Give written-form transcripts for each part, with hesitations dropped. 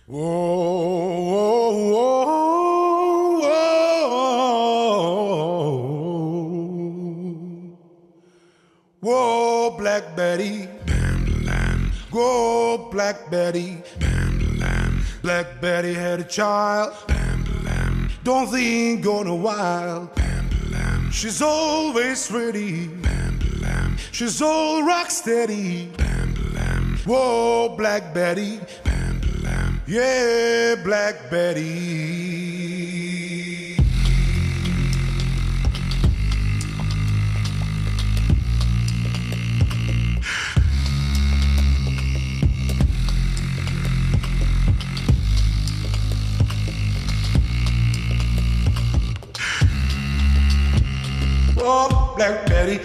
Whoa, whoa, whoa, whoa, Black Betty, Bam, whoa, Black Betty, bam, Black Betty had a child, bam, don't think gonna wild, bam, she's always ready, bam, she's all rock steady, bam, whoa, Black Betty, bam, yeah, Black Betty. Oh, Black Betty,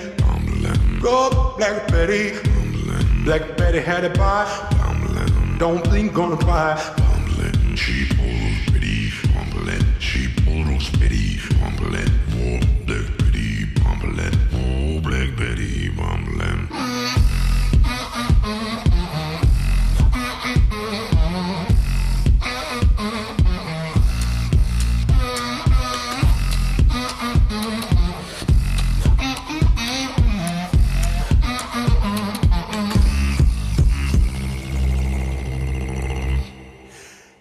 go Black Betty. Black Betty had a buy, don't think gonna buy. cheap old bitty, cheap old spitty, oh, Black Betty, oh, Black Betty,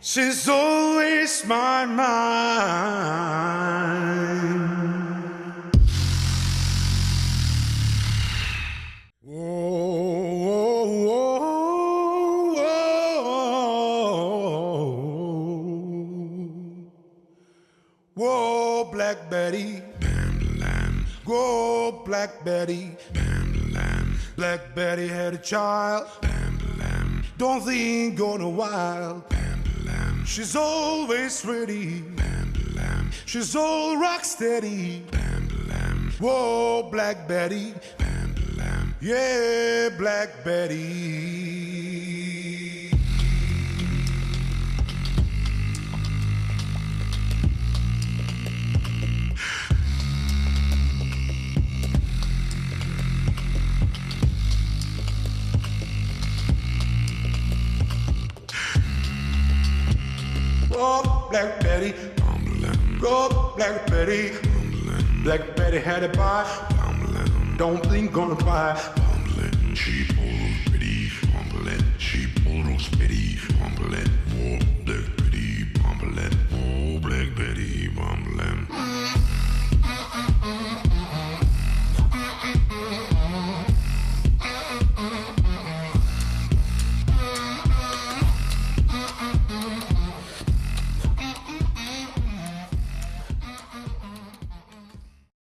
She's always my mind. Whoa, whoa, whoa, whoa, Black Betty, whoa, Black Betty, Black Betty had a child, don't think gonna wild. She's always ready, she's all rock steady, whoa, Black Betty, yeah, Black Betty. Oh, Black Betty, go Black Betty. Black Betty had a buy, don't think gonna buy. cheap old bitty, cheap old spitty,